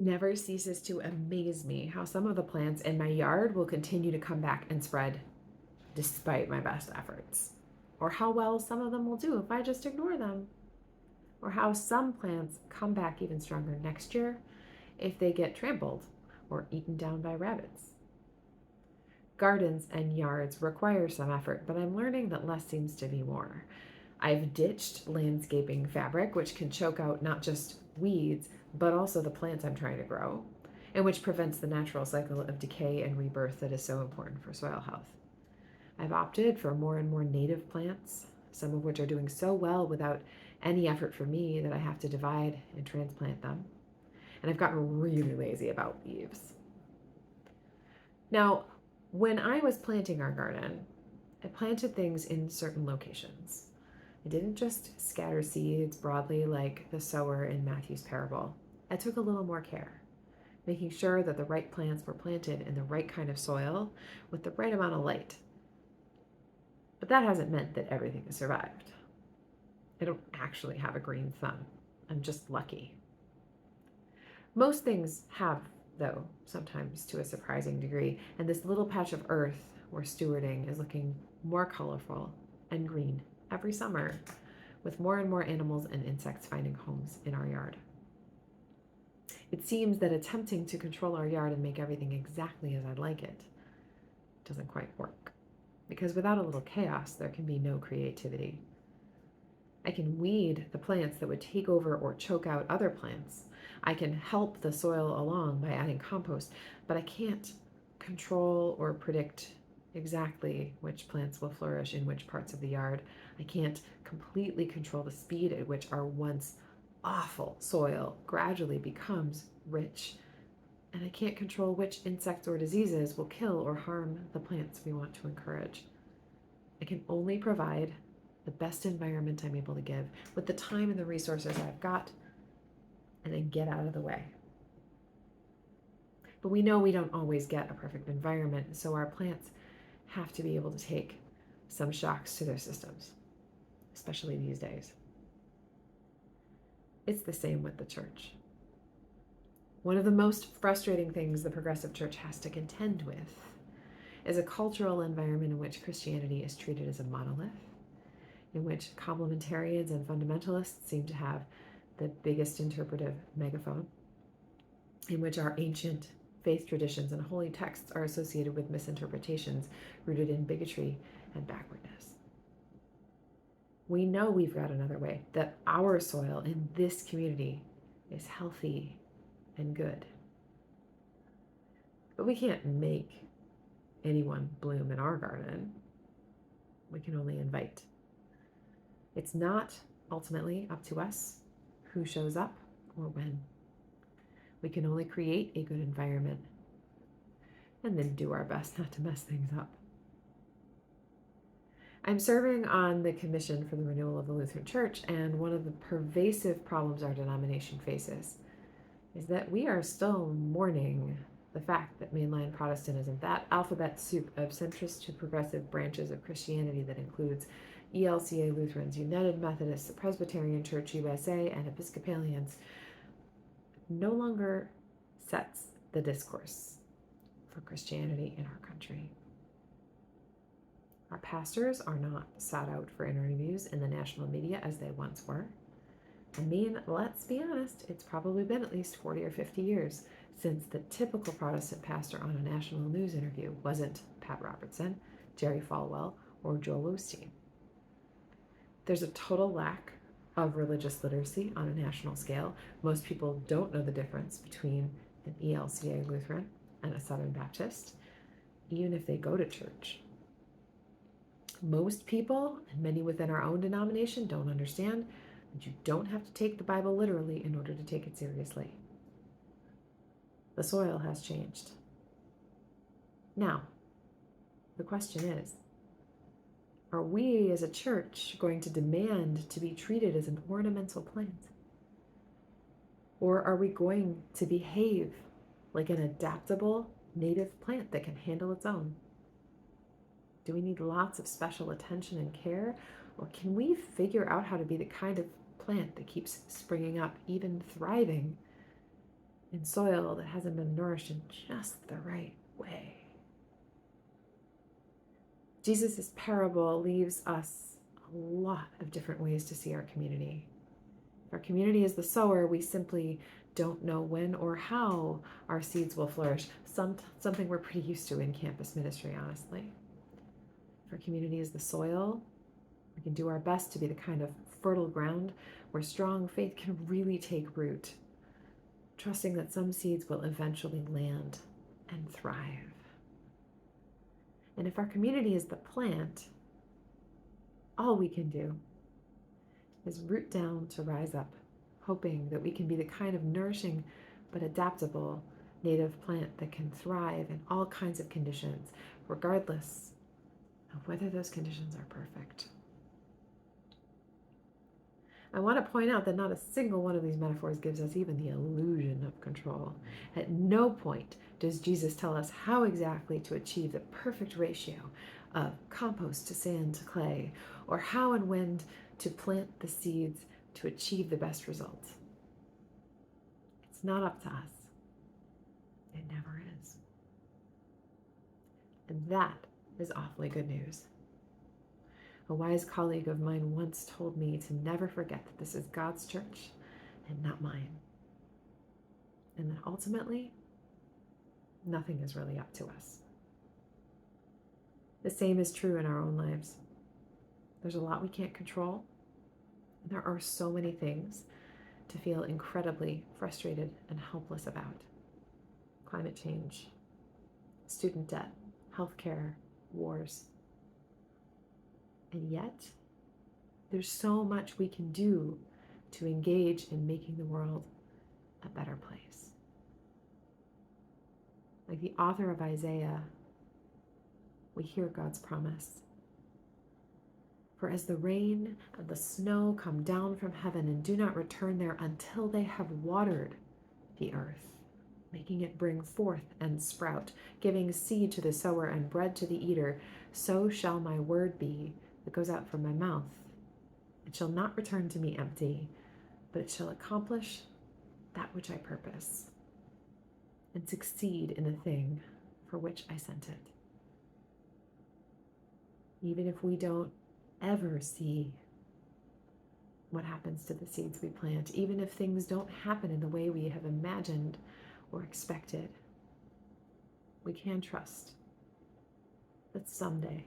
Never ceases to amaze me how some of the plants in my yard will continue to come back and spread despite my best efforts, or how well some of them will do if I just ignore them, or how some plants come back even stronger next year if they get trampled or eaten down by rabbits. Gardens and yards require some effort, but I'm learning that less seems to be more. I've ditched landscaping fabric, which can choke out not just weeds, but also the plants I'm trying to grow, and which prevents the natural cycle of decay and rebirth that is so important for soil health. I've opted for more and more native plants, some of which are doing so well without any effort from me that I have to divide and transplant them. And I've gotten really lazy about leaves. Now, when I was planting our garden, I planted things in certain locations. I didn't just scatter seeds broadly like the sower in Matthew's parable. I took a little more care, making sure that the right plants were planted in the right kind of soil with the right amount of light. But that hasn't meant that everything has survived. I don't actually have a green thumb. I'm just lucky. Most things have, though, sometimes to a surprising degree, and this little patch of earth we're stewarding is looking more colorful and green every summer, with more and more animals and insects finding homes in our yard. It seems that attempting to control our yard and make everything exactly as I'd like it doesn't quite work, because without a little chaos, there can be no creativity. I can weed the plants that would take over or choke out other plants. I can help the soil along by adding compost, but I can't control or predict exactly which plants will flourish in which parts of the yard. I can't completely control the speed at which our once awful soil gradually becomes rich. And I can't control which insects or diseases will kill or harm the plants we want to encourage. I can only provide the best environment I'm able to give with the time and the resources I've got, and then get out of the way. But we know we don't always get a perfect environment, so our plants have to be able to take some shocks to their systems, especially these days. It's the same with the church. One of the most frustrating things the progressive church has to contend with is a cultural environment in which Christianity is treated as a monolith, in which complementarians and fundamentalists seem to have the biggest interpretive megaphone, in which our ancient faith traditions and holy texts are associated with misinterpretations rooted in bigotry and backwardness. We know we've got another way, that our soil in this community is healthy and good. But we can't make anyone bloom in our garden. We can only invite. It's not ultimately up to us who shows up or when. We can only create a good environment and then do our best not to mess things up. I'm serving on the Commission for the Renewal of the Lutheran Church, and one of the pervasive problems our denomination faces is that we are still mourning the fact that mainline Protestantism, that alphabet soup of centrist to progressive branches of Christianity that includes ELCA Lutherans, United Methodists, the Presbyterian Church USA, and Episcopalians, no longer sets the discourse for Christianity in our country. Our pastors are not sought out for interviews in the national media as they once were. I mean, let's be honest, it's probably been at least 40 or 50 years since the typical Protestant pastor on a national news interview wasn't Pat Robertson, Jerry Falwell, or Joel Osteen. There's a total lack of religious literacy on a national scale. Most people don't know the difference between an ELCA Lutheran and a Southern Baptist, even if they go to church. Most people, and many within our own denomination, don't understand that you don't have to take the Bible literally in order to take it seriously. The soil has changed. Now, the question is, are we as a church going to demand to be treated as an ornamental plant? Or are we going to behave like an adaptable native plant that can handle its own? Do we need lots of special attention and care? Or can we figure out how to be the kind of plant that keeps springing up, even thriving, in soil that hasn't been nourished in just the right way. Jesus' parable leaves us a lot of different ways to see our community. If our community is the sower, we simply don't know when or how our seeds will flourish. Something we're pretty used to in campus ministry, honestly. If our community is the soil, we can do our best to be the kind of fertile ground where strong faith can really take root, trusting that some seeds will eventually land and thrive. And if our community is the plant, all we can do is root down to rise up, hoping that we can be the kind of nourishing but adaptable native plant that can thrive in all kinds of conditions, regardless of whether those conditions are perfect. I want to point out that not a single one of these metaphors gives us even the illusion of control. At no point does Jesus tell us how exactly to achieve the perfect ratio of compost to sand to clay, or how and when to plant the seeds to achieve the best results. It's not up to us. It never is. And that is awfully good news. A wise colleague of mine once told me to never forget that this is God's church and not mine. And that ultimately, nothing is really up to us. The same is true in our own lives. There's a lot we can't control. And there are so many things to feel incredibly frustrated and helpless about. Climate change, student debt, healthcare, wars. And yet, there's so much we can do to engage in making the world a better place. Like the author of Isaiah, we hear God's promise. For as the rain and the snow come down from heaven and do not return there until they have watered the earth, making it bring forth and sprout, giving seed to the sower and bread to the eater, so shall my word be that goes out from my mouth. It shall not return to me empty, but it shall accomplish that which I purpose and succeed in the thing for which I sent it. Even if we don't ever see what happens to the seeds we plant, even if things don't happen in the way we have imagined or expected, we can trust that someday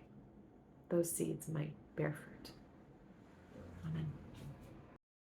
those seeds might bear fruit. Amen.